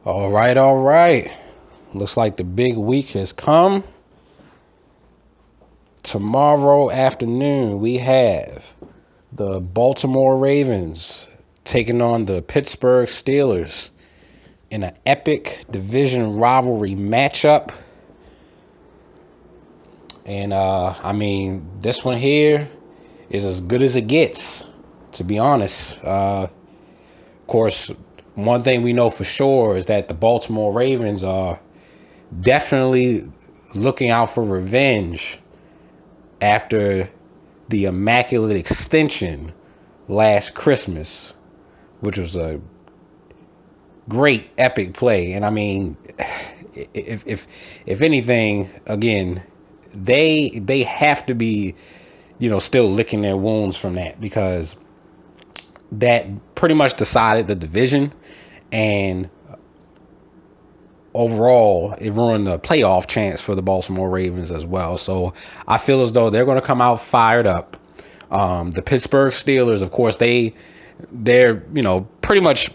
All right, all right. Looks like the big week has come. Tomorrow afternoon, we have the Baltimore Ravens taking on the Pittsburgh Steelers in an epic division rivalry matchup. And, this one here is as good as it gets, to be honest. Of course, one thing we know for sure is that the Baltimore Ravens are definitely looking out for revenge after the immaculate extension last Christmas, which was a great epic play. And I mean, if anything, again, they have to be, still licking their wounds from that, because that pretty much decided the division, and overall it ruined the playoff chance for the Baltimore Ravens as well. So I feel as though they're going to come out fired up. The Pittsburgh Steelers, of course, they're pretty much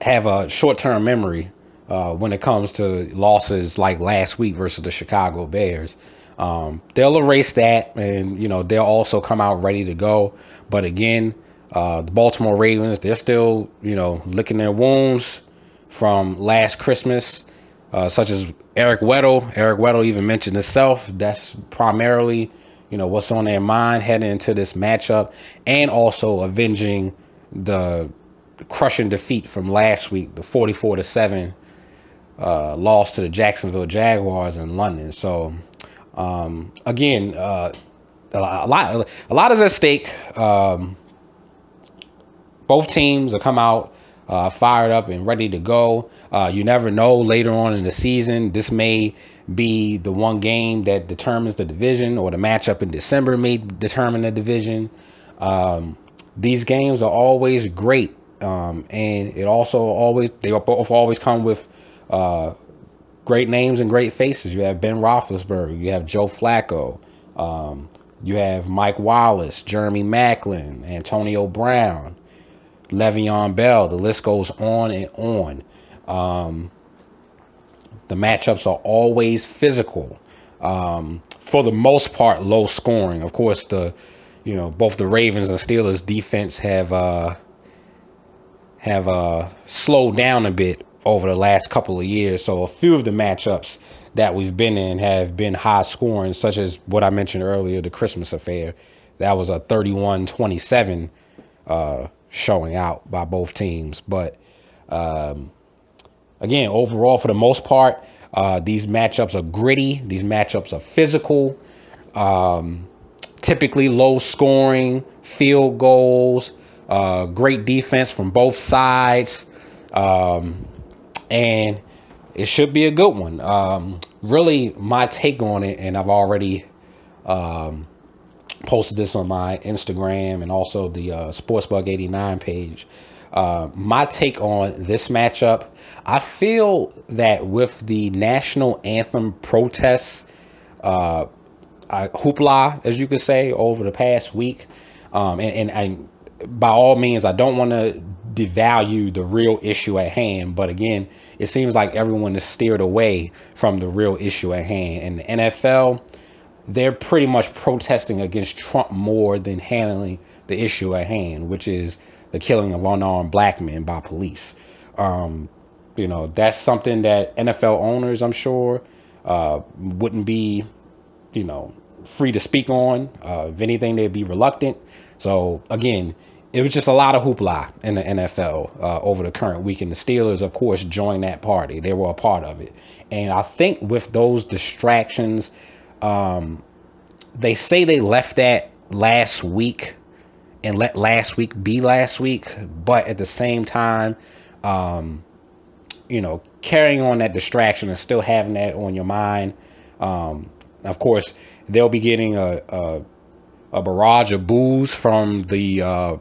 have a short-term memory when it comes to losses like last week versus the Chicago Bears. They'll erase that, and they'll also come out ready to go. But again, the Baltimore Ravens, they're still licking their wounds from last Christmas, such as Eric Weddle. Eric Weddle even mentioned himself. That's primarily what's on their mind heading into this matchup, and also avenging the crushing defeat from last week, the 44-7 loss to the Jacksonville Jaguars in London. So again, a lot is at stake. Both teams will come out fired up and ready to go. You never know, later on in the season, this may be the one game that determines the division, or the matchup in December may determine the division. These games are always great. And they both always come with great names and great faces. You have Ben Roethlisberger, you have Joe Flacco, you have Mike Wallace, Jeremy Maclin, Antonio Brown, Le'Veon Bell. The list goes on and on. The matchups are always physical. For the most part, low scoring. Of course, both the Ravens and Steelers defense have slowed down a bit over the last couple of years. So a few of the matchups that we've been in have been high scoring, such as what I mentioned earlier, the Christmas affair. That was a 31-27 showing out by both teams. But again, overall, for the most part, these matchups are gritty. These matchups are physical. Typically low scoring, field goals, great defense from both sides. And it should be a good one. Really, my take on it, and I've already posted this on my Instagram and also the Sportsbug89 page. My take on this matchup, I feel that with the national anthem protests, hoopla, as you could say, over the past week, and by all means, I don't want to devalue the real issue at hand, but again, it seems like everyone is steered away from the real issue at hand. And the NFL, they're pretty much protesting against Trump more than handling the issue at hand, which is the killing of unarmed black men by police. That's something that NFL owners, I'm sure, wouldn't be, free to speak on. If anything, they'd be reluctant. So again, it was just a lot of hoopla in the NFL over the current week. And the Steelers, of course, joined that party. They were a part of it. And I think with those distractions, they say they left that last week and let last week be last week. But at the same time, carrying on that distraction and still having that on your mind. Of course, they'll be getting a barrage of boos from the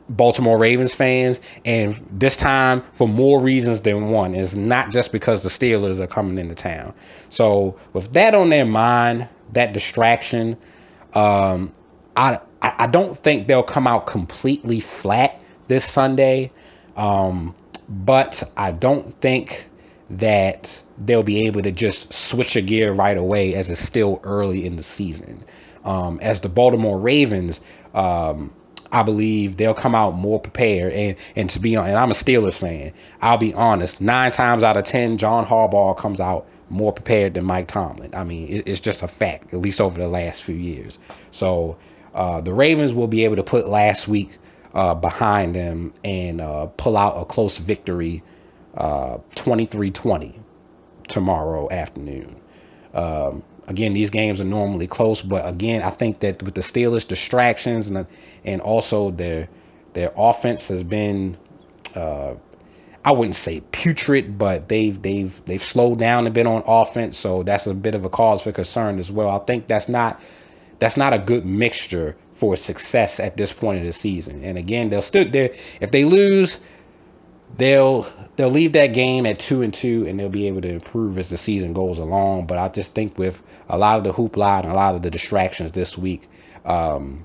Baltimore Ravens fans, and this time for more reasons than one. It's not just because the Steelers are coming into town. So with that on their mind, that distraction, I don't think they'll come out completely flat this Sunday. but I don't think that they'll be able to just switch a gear right away as it's still early in the season. As the Baltimore Ravens, I believe they'll come out more prepared. And to be honest, and I'm a Steelers fan, I'll be honest, 9 times out of 10, John Harbaugh comes out more prepared than Mike Tomlin. I mean, it's just a fact, at least over the last few years. So the Ravens will be able to put last week behind them and pull out a close victory 23-20 tomorrow afternoon. Again, these games are normally close, but again, I think that with the Steelers' distractions and also their offense has been, I wouldn't say putrid, but they've slowed down a bit on offense, so that's a bit of a cause for concern as well. I think that's not a good mixture for success at this point of the season. And again, they'll still there if they lose, they'll leave that game at 2-2, and they'll be able to improve as the season goes along. But I just think with a lot of the hoopla and a lot of the distractions this week, the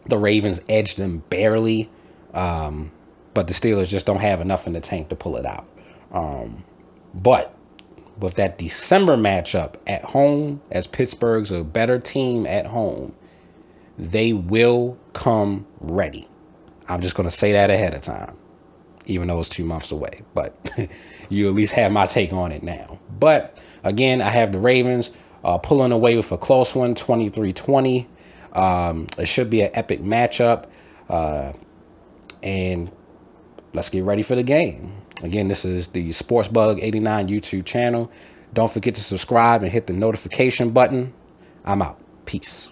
Ravens edged them barely, but the Steelers just don't have enough in the tank to pull it out. But with that December matchup at home, as Pittsburgh's a better team at home, they will come ready. I'm just going to say that ahead of time, even though it's 2 months away. But you at least have my take on it now. But again, I have the Ravens pulling away with a close one, 23-20. It should be an epic matchup. And let's get ready for the game. Again, this is the SportsBug 89 YouTube channel. Don't forget to subscribe and hit the notification button. I'm out. Peace.